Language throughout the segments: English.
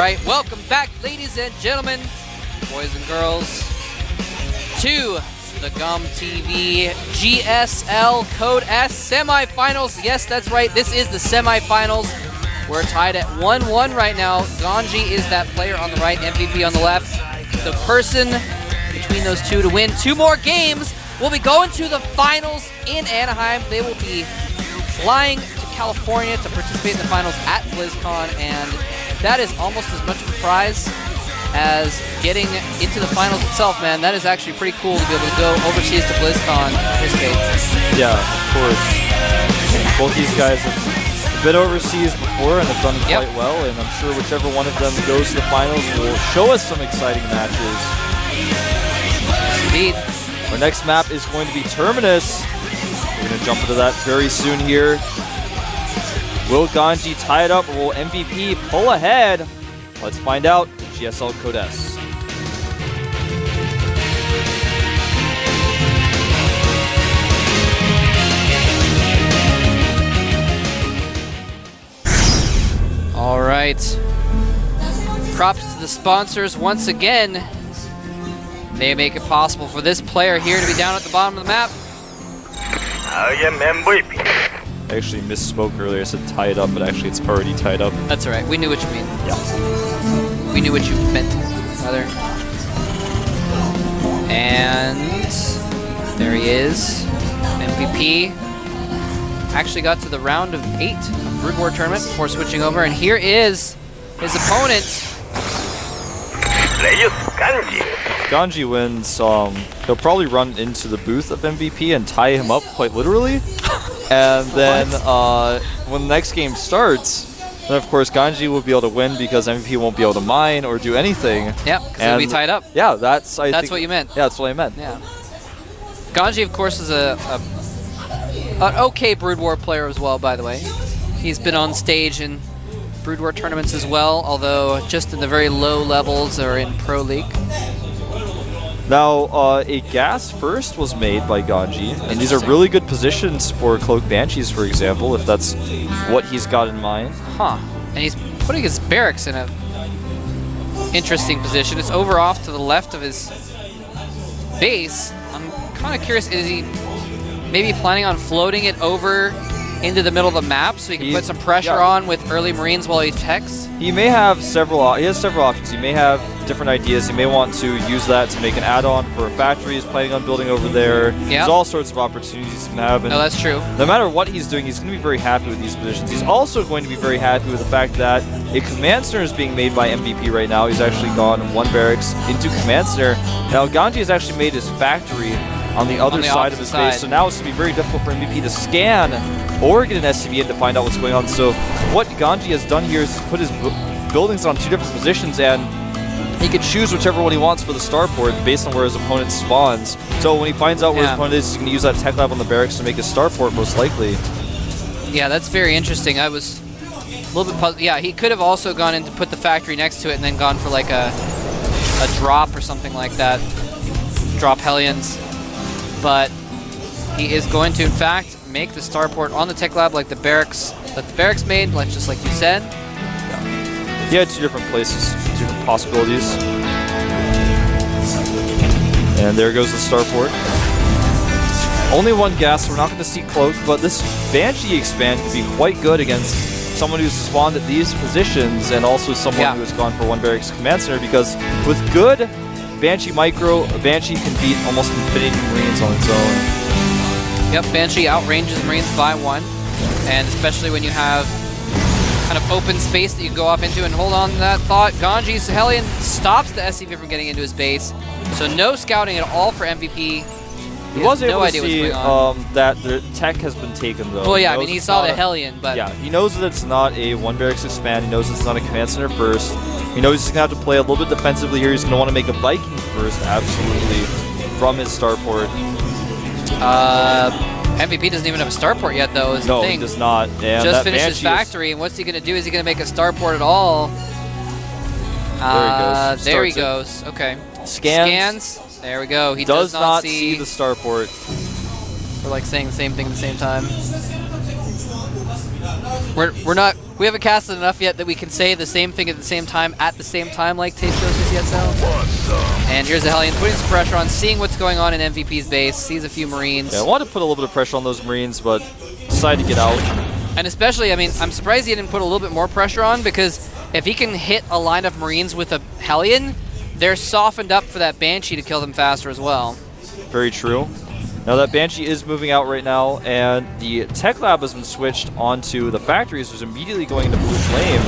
right, welcome back, ladies and gentlemen, boys and girls, to the GOMTV GSL Code S semifinals. Yes, that's right, this is the semifinals. We're tied at 1-1 right now. GanZI is that player on the right, MVP on the left. The person between those two to win 2 more games will be going to the finals in Anaheim. They will be flying to California to participate in the finals at Blizzcon, and that is almost as much of a prize as getting into the finals itself, man. That is actually pretty cool to be able to go overseas to Blizzcon to participate. Yeah, of course. Both these guys have been overseas before and have done quite well, and I'm sure whichever one of them goes to the finals will show us some exciting matches. Indeed. Our next map is going to be Terminus. We're going to jump into that very soon here. Will GanZI tie it up, or will MVP pull ahead? Let's find out in GSL Code S. All right. Props to the sponsors once again. They make it possible for this player here to be down at the bottom of the map. I am MVP. I actually misspoke earlier. I said tie it up, but actually it's already tied up. That's all right. We knew what you mean. Yeah. We knew what you meant, rather. And there he is. MVP. Actually got to the round of 8 of Brood War tournament before switching over. And here is his opponent. GanZI wins. He'll probably run into the booth of MVP and tie him up quite literally. And then when the next game starts, then of course GanZI will be able to win because MVP won't be able to mine or do anything. Yep, because it'll be tied up. Yeah, that's what you meant. Yeah, that's what I meant. Yeah. GanZI, of course, is an okay Brood War player as well, by the way. He's been on stage in Brood War tournaments as well, although just in the very low levels or in Pro League. Now, a gas first was made by GanZI, and these are really good positions for Cloak Banshees, for example, if that's what he's got in mind. Huh. And he's putting his barracks in a interesting position. It's over off to the left of his base. I'm kind of curious, is he maybe planning on floating it over into the middle of the map so he can put some pressure on with early Marines while he techs? He may have several. He has several options. He may have different ideas. He may want to use that to make an add-on for a factory he's planning on building over there. Yep. There's all sorts of opportunities he can have. And no, that's true. No matter what he's doing, he's going to be very happy with these positions. He's also going to be very happy with the fact that a command center is being made by MVP right now. He's actually gone 1 barracks into command center. Now GanZI has actually made his factory on the other side of his base, so now it's going to be very difficult for MVP to scan or get an SCV in to find out what's going on. So what GanZI has done here is put his buildings on 2 different positions, and he can choose whichever one he wants for the starport based on where his opponent spawns. So when he finds out where his opponent is, he's going to use that tech lab on the barracks to make his starport most likely. Yeah, that's very interesting. I was a little bit puzzled. Yeah, he could have also gone in to put the factory next to it and then gone for like a drop or something like that. Drop Hellions. But he is going to, in fact, make the starport on the tech lab like the barracks made, like just like you said. Yeah. He had 2 different places, 2 different possibilities. And there goes the starport. Only 1 gas, so we're not going to see Cloak, but this Banshee expand could be quite good against someone who's spawned at these positions and also someone who has gone for 1 barracks command center, because with good Banshee micro, Banshee can beat almost infinity Marines on its own. Yep, Banshee outranges Marines by 1, and especially when you have kind of open space that you can go off into. And hold on to that thought, GanZI's Hellion stops the SCV from getting into his base, so no scouting at all for MVP. He was able to see that the tech has been taken, though. Well, yeah, I mean, he saw the Hellion, but... Yeah, he knows that it's not a 1 barracks expand. He knows it's not a command center first. He knows he's going to have to play a little bit defensively here. He's going to want to make a Viking first, absolutely, from his starport. MVP doesn't even have a starport yet, though, is the thing. No, he does not. And just finished his factory, and what's he going to do? Is he going to make a starport at all? There he goes. There he goes. Okay. Scans. There we go. He does not see the starport. We're like saying the same thing at the same time. We haven't casted enough yet that we can say the same thing at the same time like Taste Doses yet, though. And here's the Hellion putting some pressure on, seeing what's going on in MVP's base, sees a few Marines. Yeah, I wanted to put a little bit of pressure on those Marines, but decided to get out. And especially, I mean, I'm surprised he didn't put a little bit more pressure on, because if he can hit a line of Marines with a Hellion, they're softened up for that Banshee to kill them faster as well. Very true. Now that Banshee is moving out right now, and the Tech Lab has been switched onto the factories, which is immediately going into Blue Flame.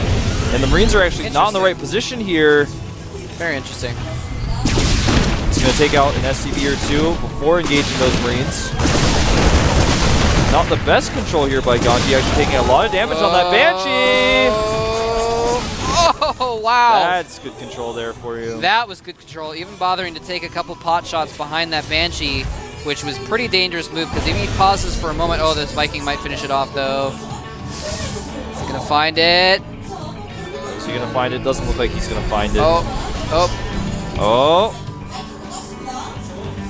And the Marines are actually not in the right position here. Very interesting. He's going to take out an SCV or two before engaging those Marines. Not the best control here by GanZI, actually taking a lot of damage on that Banshee. Oh, wow. That's good control there for you. That was good control, even bothering to take a couple pot shots behind that Banshee, which was pretty dangerous move, because if he pauses for a moment, oh, this Viking might finish it off, though. Is he going to find it? Is he going to find it? Doesn't look like he's going to find it. Oh.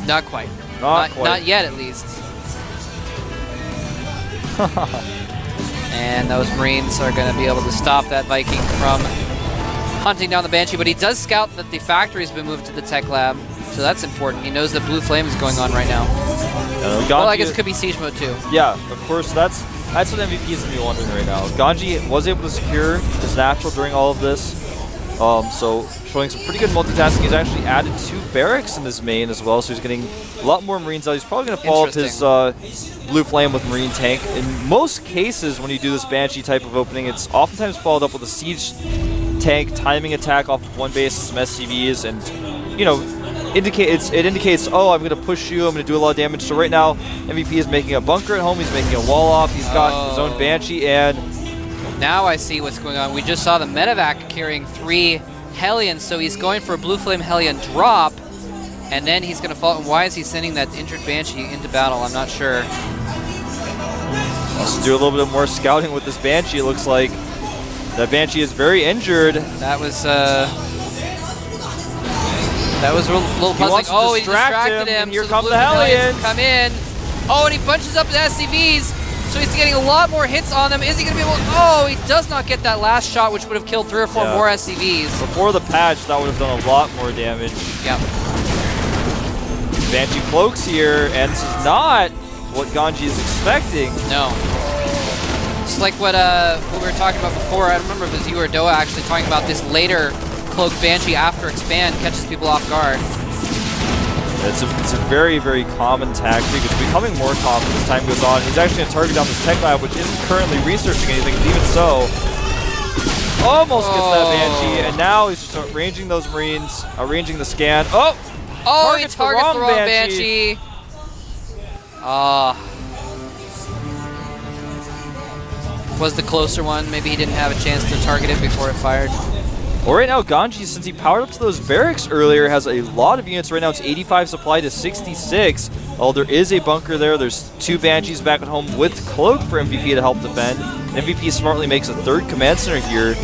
Not quite. Not quite. Not yet, at least. And those Marines are going to be able to stop that Viking from hunting down the Banshee, but he does scout that the factory's been moved to the Tech Lab, so that's important. He knows that Blue Flame is going on right now. Well, I guess it could be Siege Mode too. Yeah, of course, that's what MVP is going to be wondering right now. GanZI was able to secure his natural during all of this, so showing some pretty good multitasking. He's actually added 2 barracks in his main as well, so he's getting a lot more Marines out. He's probably going to follow up his Blue Flame with Marine Tank. In most cases, when you do this Banshee type of opening, it's oftentimes followed up with a Siege Tank timing attack off of one base, some SCVs, and, you know, it indicates, oh, I'm going to push you, I'm going to do a lot of damage. So right now, MVP is making a bunker at home, he's making a wall off, he's got his own Banshee, and now I see what's going on. We just saw the medevac carrying 3 Hellions, so he's going for a Blue Flame Hellion drop, and then he's going to fall. And why is he sending that injured Banshee into battle? I'm not sure. Let's do a little bit more scouting with this Banshee, it looks like. That Banshee is very injured. That was a little puzzling. Oh, he distracted him. Here comes the Hellions. Come in. Oh, and he bunches up his SCVs. So he's getting a lot more hits on them. Is he going to be able to... Oh, he does not get that last shot, which would have killed 3 or 4 more SCVs. Before the patch, that would have done a lot more damage. Yep. Banshee cloaks here, and this is not what GanZI is expecting. No. It's like what we were talking about before. I don't remember if it was you or Doa actually talking about this later Cloak Banshee after Expand catches people off guard. It's a very, very common tactic. It's becoming more common as time goes on. He's actually going to target down this Tech Lab, which isn't currently researching anything, but even so, almost gets that Banshee, and now he's just arranging those Marines, arranging the scan. Oh, he targets the wrong Banshee. Was the closer one. Maybe he didn't have a chance to target it before it fired. Well, right now, GanZI, since he powered up to those barracks earlier, has a lot of units. Right now, it's 85 supply to 66. Oh, there is a bunker there. There's 2 Banshees back at home with Cloak for MVP to help defend. MVP smartly makes a 3rd command center here,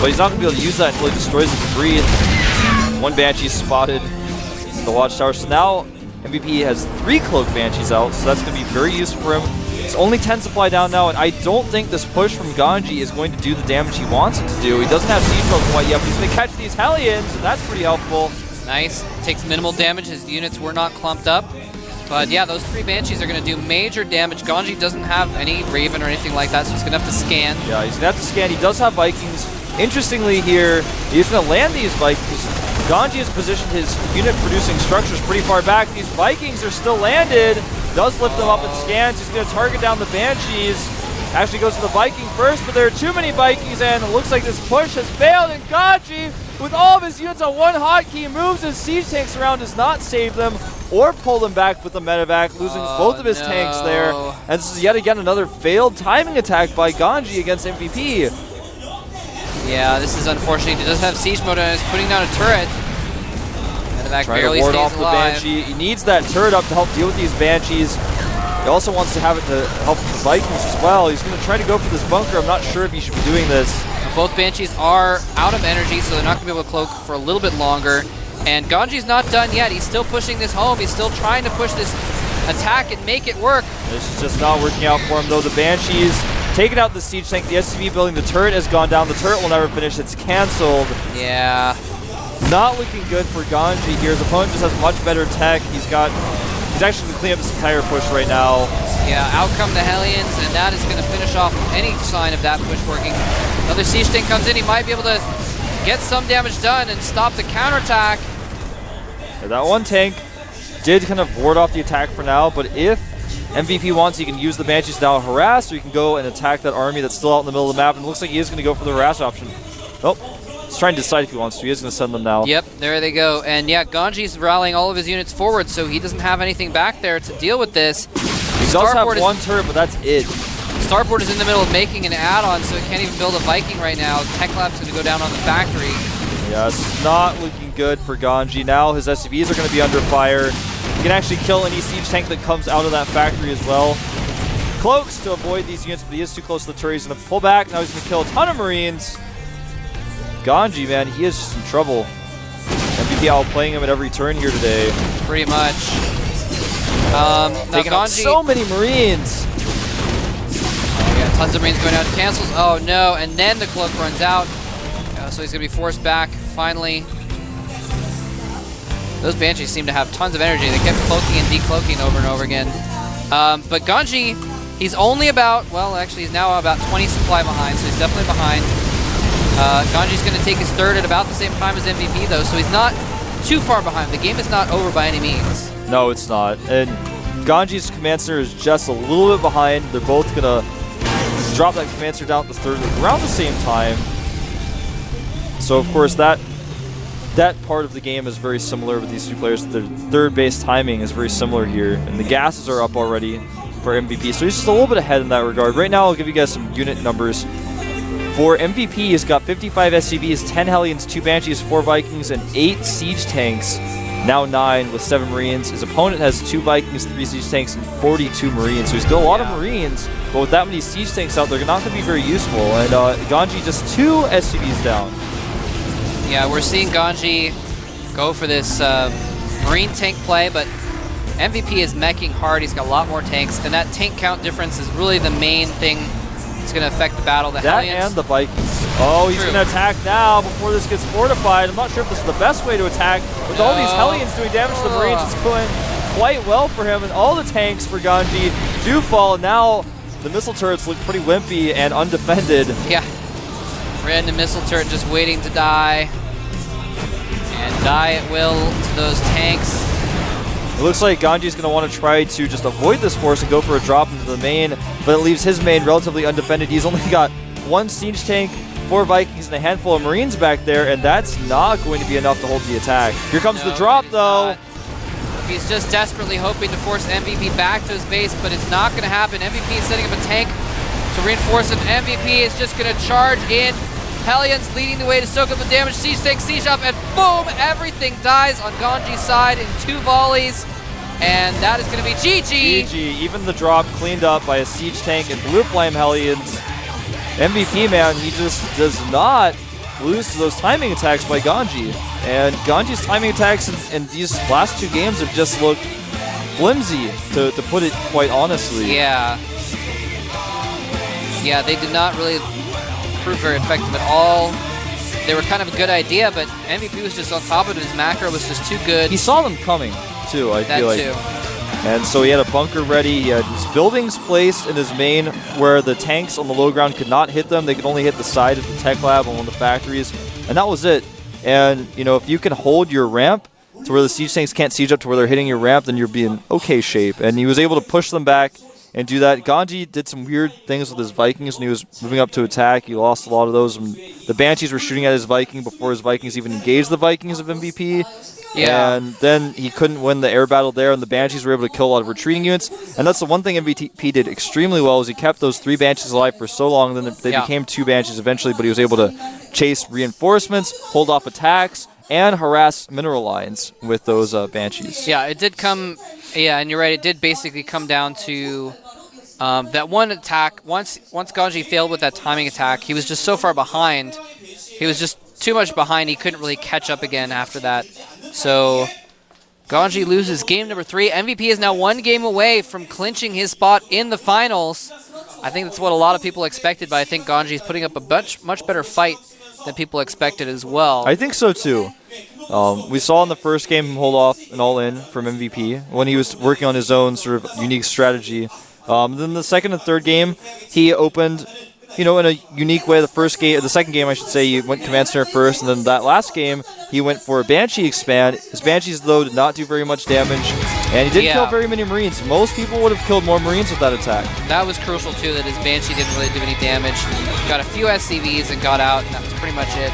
but he's not going to be able to use that until he destroys the debris. 1 Banshee spotted in the watchtower. So now MVP has 3 Cloak Banshees out, so that's going to be very useful for him. It's only 10 supply down now, and I don't think this push from GanZI is going to do the damage he wants it to do. He doesn't have siege mode quite yet, but he's going to catch these Hellions, and that's pretty helpful. Nice. Takes minimal damage. His units were not clumped up. But yeah, those 3 Banshees are going to do major damage. GanZI doesn't have any Raven or anything like that, so he's going to have to scan. Yeah, he's going to have to scan. He does have Vikings. Interestingly here, he's going to land these Vikings. GanZI has positioned his unit-producing structures pretty far back. These Vikings are still landed. Does lift them up and scans. He's going to target down the Banshees. Actually goes to the Viking first, but there are too many Vikings, and it looks like this push has failed, and GanZI, with all of his units on one hotkey, moves his siege tanks around, does not save them or pull them back with the medevac, losing both of his tanks there. And this is yet again another failed timing attack by GanZI against MVP. Yeah, this is unfortunate. He does have siege mode and is putting down a turret. Medevac barely ward stays off alive. the Banshee. He needs that turret up to help deal with these Banshees. He also wants to have it to help the Vikings as well. He's going to try to go for this bunker. I'm not sure if he should be doing this. Both Banshees are out of energy, so they're not going to be able to cloak for a little bit longer. And GanZI's not done yet. He's still pushing this home. He's still trying to push this attack and make it work. This is just not working out for him, though. The Banshees taking out the siege tank. The SCV building, the turret has gone down. The turret will never finish. It's canceled. Yeah. Not looking good for GanZI here. His opponent just has much better tech. He's actually going to clean up this entire push right now. Yeah, out come the Hellions, and that is going to finish off any sign of that push working. Another siege tank comes in. He might be able to get some damage done and stop the counterattack. Yeah, that one tank did kind of ward off the attack for now, but if MVP wants, he can use the Banshees to now harass, or you can go and attack that army that's still out in the middle of the map, and it looks like he is going to go for the harass option. Oh, he's trying to decide if he wants to. He is going to send them now. Yep, there they go. And yeah, GanZI's rallying all of his units forward, so he doesn't have anything back there to deal with this. He does have one turret, but that's it. Starport is in the middle of making an add-on, so it can't even build a Viking right now. Tech Lab's going to go down on the factory. Yeah, it's not looking good for GanZI. Now his SCVs are going to be under fire. He can actually kill any siege tank that comes out of that factory as well. Cloaks to avoid these units, but he is too close to the turret. He's going to pull back. Now he's going to kill a ton of Marines. GanZI, man, he is just in trouble. MVP outplaying him at every turn here today. Pretty much. Taking out so many Marines. Oh, yeah, tons of Marines going out to cancels. Oh, no. And then the Cloak runs out. So he's going to be forced back, finally. Those Banshees seem to have tons of energy. They kept cloaking and decloaking over and over again. But GanZI, he's only about, well, actually, he's now about 20 supply behind, so he's definitely behind. GanZI's going to take his third at about the same time as MVP, though, so he's not too far behind. The game is not over by any means. No, it's not. And GanZI's Command Center is just a little bit behind. They're both going to drop that Command Center down to the third around the same time. So, of course, that part of the game is very similar with these two players. Their third base timing is very similar here. And the gases are up already for MVP. So he's just a little bit ahead in that regard. Right now, I'll give you guys some unit numbers. For MVP, he's got 55 SCVs, 10 Hellions, 2 Banshees, 4 Vikings, and 8 Siege Tanks. Now 9 with 7 Marines. His opponent has 2 Vikings, 3 Siege Tanks, and 42 Marines. So he's got a lot of Marines, but with that many Siege Tanks out, they're not going to be very useful. And GanZI just 2 SCVs down. Yeah, we're seeing GanZI go for this Marine tank play, but MVP is meching hard. He's got a lot more tanks, and that tank count difference is really the main thing that's going to affect the battle. The that Hellions and the Vikings. Oh, he's going to attack now before this gets fortified. I'm not sure if this is the best way to attack. With all these Hellions doing damage to the Marines, it's going quite well for him, and all the tanks for GanZI do fall, and now the missile turrets look pretty wimpy and undefended. Yeah. Random missile turret just waiting to die. And die at will to those tanks. It looks like GanZI's going to want to try to just avoid this force and go for a drop into the main, but it leaves his main relatively undefended. He's only got 1 siege tank, 4 Vikings, and a handful of Marines back there, and that's not going to be enough to hold the attack. Here comes the drop, though. He's just desperately hoping to force MVP back to his base, but it's not going to happen. MVP is setting up a tank to reinforce him. MVP is just going to charge in. Hellions leading the way to soak up the damage. Siege tank, siege up, and boom! Everything dies on GanZI's side in 2 volleys. And that is going to be GG. GG. Even the drop cleaned up by a siege tank and blue flame Hellions. MVP, man, he just does not lose to those timing attacks by GanZI. And GanZI's timing attacks in these last 2 games have just looked flimsy, to put it quite honestly. Yeah. Yeah, they did not really prove very effective at all. They were kind of a good idea, but MVP was just on top of it. His macro was just too good. He saw them coming, too, I feel like. That too. And so he had a bunker ready. He had his buildings placed in his main where the tanks on the low ground could not hit them. They could only hit the side of the tech lab on one of the factories. And that was it. And, you know, if you can hold your ramp to where the siege tanks can't siege up to where they're hitting your ramp, then you'll be in okay shape. And he was able to push them back and do that. GanZI did some weird things with his Vikings when he was moving up to attack. He lost a lot of those. And the Banshees were shooting at his Viking before his Vikings even engaged the Vikings of MVP. Yeah. And then he couldn't win the air battle there, and the Banshees were able to kill a lot of retreating units. And that's the one thing MVP did extremely well, is he kept those 3 Banshees alive for so long, then they became 2 Banshees eventually, but he was able to chase reinforcements, hold off attacks, and harass mineral lines with those Banshees. Yeah, it did come... Yeah, and you're right, it did basically come down to that one attack. Once GanZI failed with that timing attack, he was just so far behind. He was just too much behind. He couldn't really catch up again after that. So GanZI loses game number 3. MVP is now 1 game away from clinching his spot in the finals. I think that's what a lot of people expected, but I think GanZI is putting up a much better fight than people expected as well. I think so too. We saw in the first game him hold off an all-in from MVP when he was working on his own sort of unique strategy. Then the second and third game, he opened, in a unique way. The second game, I should say, he went Command Center first, and then that last game, he went for a Banshee expand. His Banshees, though, did not do very much damage, and he didn't kill very many Marines. Most people would have killed more Marines with that attack. That was crucial, too, that his Banshee didn't really do any damage. Got a few SCVs and got out, and that was pretty much it.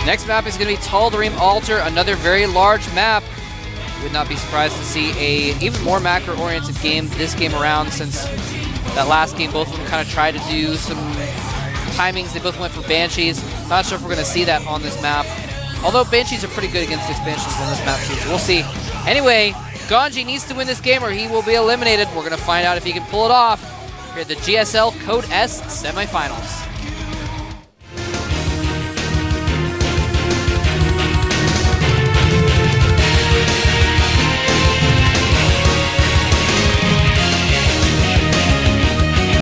Next map is going to be Tal'Darim Altar, another very large map. Would not be surprised to see a even more macro-oriented game this game around, since that last game both of them kind of tried to do some timings. They both went for Banshees. Not sure if we're going to see that on this map. Although Banshees are pretty good against expansions on this map too, so we'll see. Anyway, GanZI needs to win this game or he will be eliminated. We're going to find out if he can pull it off here at the GSL Code S semifinals.